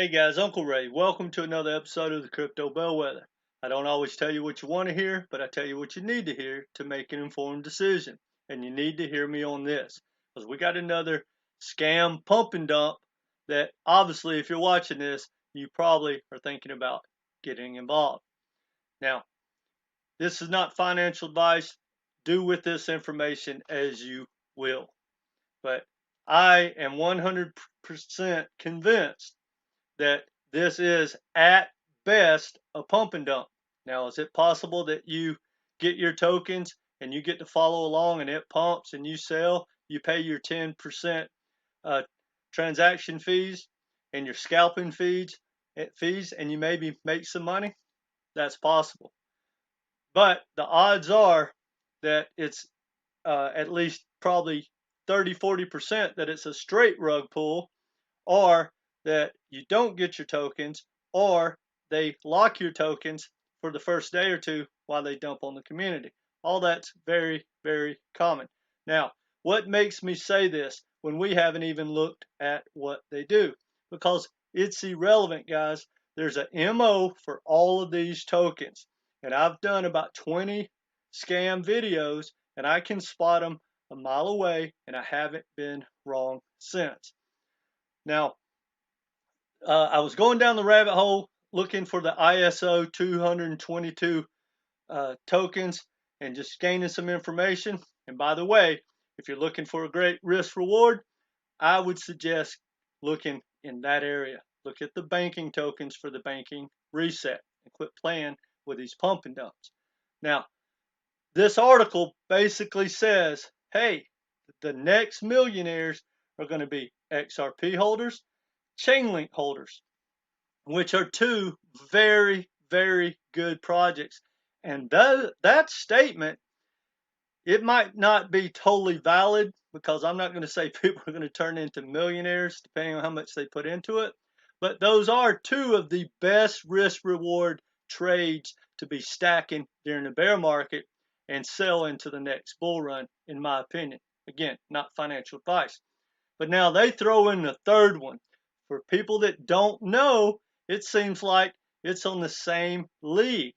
Hey guys, Uncle Ray. Welcome to another episode of the Crypto Bellwether. I don't always tell you what you want to hear, but I tell you what you need to hear to make an informed decision. And you need to hear me on this, because we got another scam pump and dump that obviously, if you're watching this, you probably are thinking about getting involved. Now, this is not financial advice. Do with this information as you will. But I am 100% convinced that this is at best a pump and dump. Now, is it possible that you get your tokens and you get to follow along and it pumps and you sell, you pay your 10% transaction fees and your scalping fees, and you maybe make some money? That's possible. But the odds are that it's at least probably 30–40% that it's a straight rug pull, or that you don't get your tokens, or they lock your tokens for the first day or two while they dump on the community. All that's very, very common. Now, what makes me say this when we haven't even looked at what they do? Because it's irrelevant, guys. There's a MO for all of these tokens. And I've done about 20 scam videos, and I can spot them a mile away, and I haven't been wrong since. Now, I was going down the rabbit hole looking for the ISO 222 tokens and just gaining some information. And by the way, if you're looking for a great risk reward, I would suggest looking in that area. Look at the banking tokens for the banking reset and quit playing with these pump and dumps. Now, this article basically says, hey, the next millionaires are going to be XRP holders, Chainlink holders, which are two very, very good projects. And that statement, it might not be totally valid, because I'm not going to say people are going to turn into millionaires depending on how much they put into it. But those are two of the best risk reward trades to be stacking during the bear market and sell into the next bull run, in my opinion. Again, not financial advice. But now they throw in the third one. For people that don't know, it seems like it's on the same league,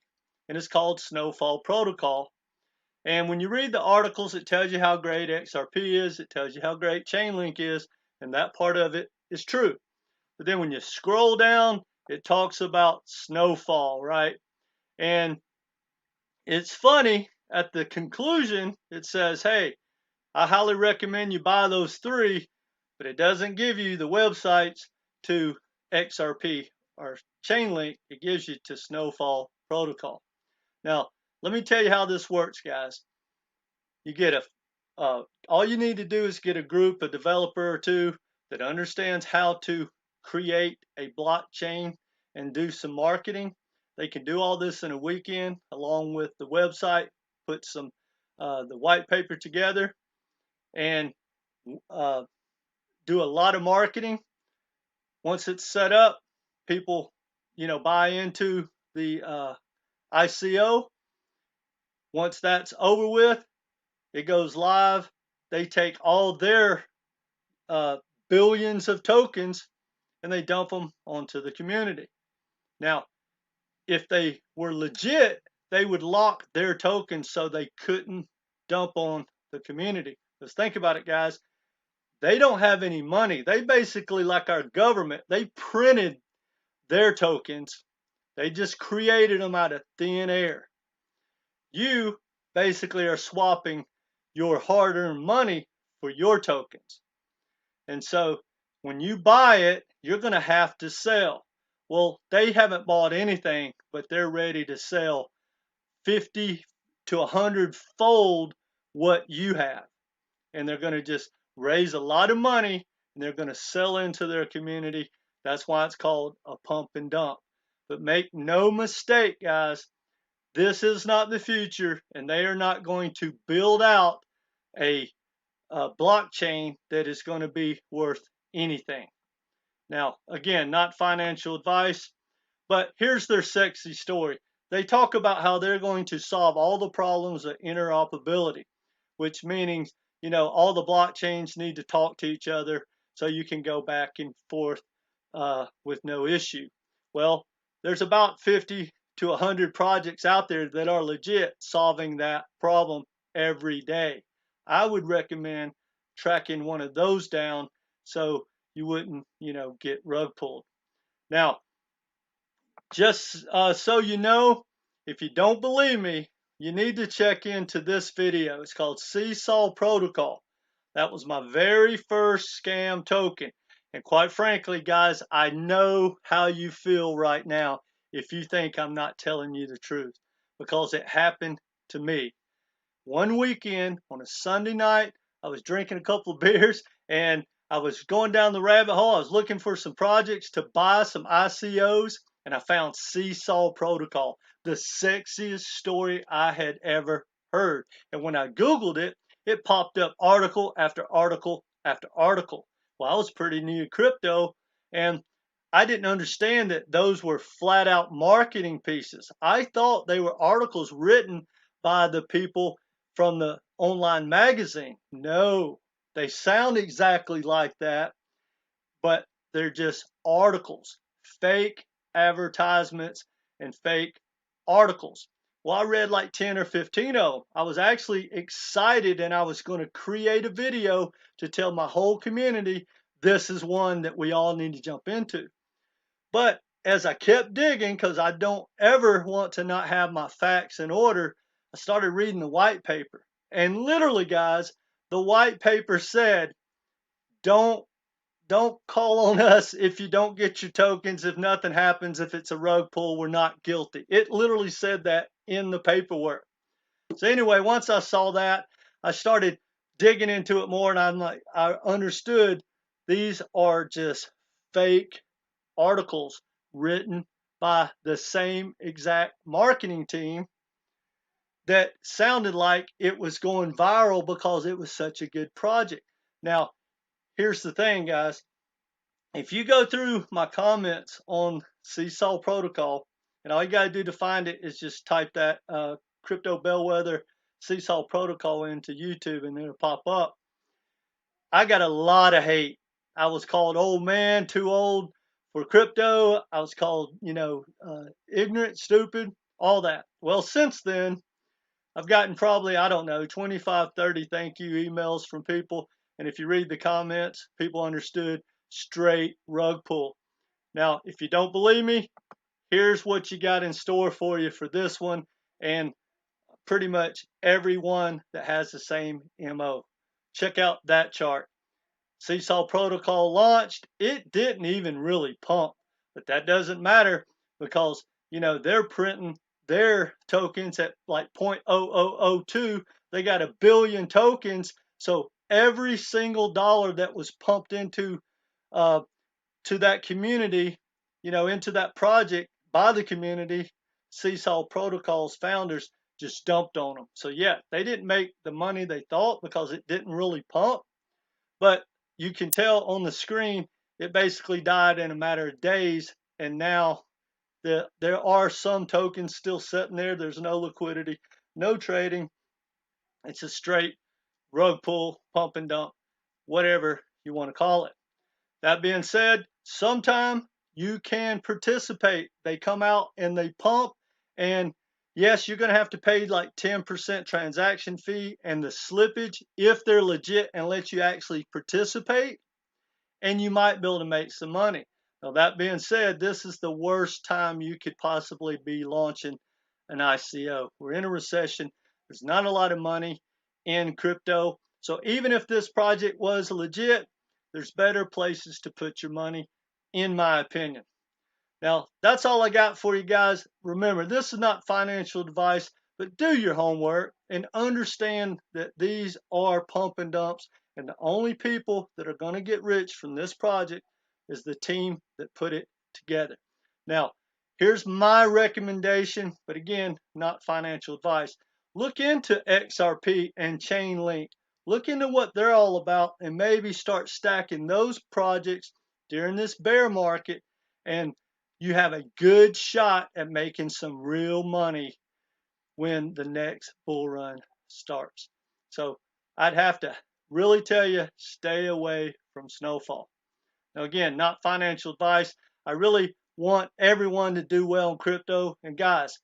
and it's called Snowfall Protocol. And when you read the articles, it tells you how great XRP is, it tells you how great Chainlink is, and that part of it is true. But then when you scroll down, it talks about Snowfall, right? And it's funny, at the conclusion, it says, hey, I highly recommend you buy those three, but it doesn't give you the websites to XRP or Chainlink. It gives you to Snowfall Protocol. Now, let me tell you how this works, guys. You get all you need to do is get a group, a developer or two that understands how to create a blockchain and do some marketing. They can do all this in a weekend along with the website, put some the white paper together, and do a lot of marketing. Once it's set up, people, buy into the ICO. Once that's over with, it goes live. They take all their billions of tokens and they dump them onto the community. Now, if they were legit, they would lock their tokens so they couldn't dump on the community. Because think about it, guys. They don't have any money. They basically, like our government, they printed their tokens. They just created them out of thin air. You basically are swapping your hard-earned money for your tokens. And so when you buy it, you're going to have to sell. Well, they haven't bought anything, but they're ready to sell 50 to 100 fold what you have. And they're going to just raise a lot of money, and they're going to sell into their community. That's why it's called a pump and dump. But make no mistake, guys, this is not the future, and they are not going to build out a blockchain that is going to be worth anything. Now, again, not financial advice, but here's their sexy story. They talk about how they're going to solve all the problems of interoperability, which means, all the blockchains need to talk to each other so you can go back and forth with no issue. Well, there's about 50 to 100 projects out there that are legit solving that problem every day. I would recommend tracking one of those down so you wouldn't, get rug pulled. Now, just so you know, if you don't believe me, you need to check into this video. It's called Seesaw Protocol. That was my very first scam token. And quite frankly, guys, I know how you feel right now if you think I'm not telling you the truth, because it happened to me. One weekend on a Sunday night, I was drinking a couple of beers and I was going down the rabbit hole. I was looking for some projects to buy some ICOs, and I found Seesaw Protocol, the sexiest story I had ever heard. And when I Googled it, it popped up article after article after article. Well, I was pretty new to crypto, and I didn't understand that those were flat out marketing pieces. I thought they were articles written by the people from the online magazine. No, they sound exactly like that, but they're just articles, fake advertisements and fake articles. Well, I read like 10 or 15 of them. I was actually excited and I was going to create a video to tell my whole community this is one that we all need to jump into. But as I kept digging, because I don't ever want to not have my facts in order, I started reading the white paper. And literally, guys, the white paper said, don't call on us if you don't get your tokens. If nothing happens, if it's a rug pull, we're not guilty. It literally said that in the paperwork. So anyway, once I saw that, I started digging into it more, and I understood these are just fake articles written by the same exact marketing team that sounded like it was going viral because it was such a good project. Now, here's the thing, guys. If you go through my comments on Seesaw Protocol, and all you got to do to find it is just type that Crypto Bellwether Seesaw Protocol into YouTube and it'll pop up. I got a lot of hate. I was called old man, too old for crypto. I was called, ignorant, stupid, all that. Well, since then, I've gotten probably, I don't know, 25, 30 thank you emails from people. And if you read the comments, people understood straight rug pull. Now, if you don't believe me, here's what you got in store for you for this one and pretty much everyone that has the same MO. Check out that chart. Seesaw Protocol launched. It didn't even really pump, but that doesn't matter because, they're printing their tokens at like 0.0002. They got 1 billion tokens. So every single dollar that was pumped into to that community, into that project by the community, Seesaw Protocol's founders just dumped on them. So yeah, they didn't make the money they thought because it didn't really pump. But you can tell on the screen, it basically died in a matter of days. And now there are some tokens still sitting there. There's no liquidity, no trading. It's a straight rug pull, pump and dump, whatever you want to call it. That being said, sometime you can participate. They come out and they pump. And yes, you're going to have to pay like 10% transaction fee and the slippage if they're legit and let you actually participate. And you might be able to make some money. Now, that being said, this is the worst time you could possibly be launching an ICO. We're in a recession. There's not a lot of money in crypto. So even if this project was legit, there's better places to put your money, in my opinion. Now, that's all I got for you guys. Remember, this is not financial advice, but do your homework and understand that these are pump and dumps. And the only people that are going to get rich from this project is the team that put it together. Now, here's my recommendation, but again, not financial advice. Look into XRP and Chainlink. Look into what they're all about and maybe start stacking those projects during this bear market, and you have a good shot at making some real money when the next bull run starts. So I'd have to really tell you, stay away from Snowfall. Now, again, not financial advice. I really want everyone to do well in crypto. And guys,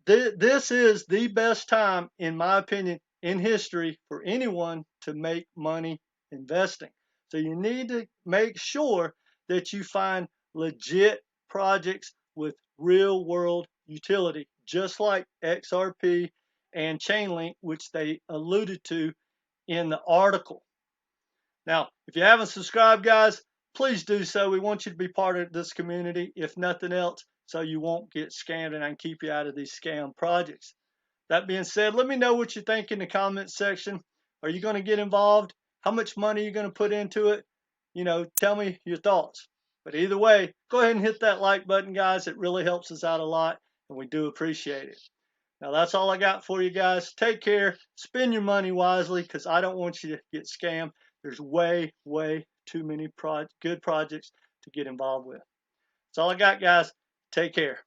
this is the best time, in my opinion, in history for anyone to make money investing. So you need to make sure that you find legit projects with real world utility, just like XRP and Chainlink, which they alluded to in the article. Now, if you haven't subscribed, guys, please do so. We want you to be part of this community, if nothing else, so you won't get scammed and I can keep you out of these scam projects. That being said, let me know what you think in the comments section. Are you going to get involved? How much money are you going to put into it? You know, tell me your thoughts. But either way, go ahead and hit that like button, guys. It really helps us out a lot, and we do appreciate it. Now, that's all I got for you guys. Take care. Spend your money wisely, because I don't want you to get scammed. There's way, way too many good projects to get involved with. That's all I got, guys. Take care.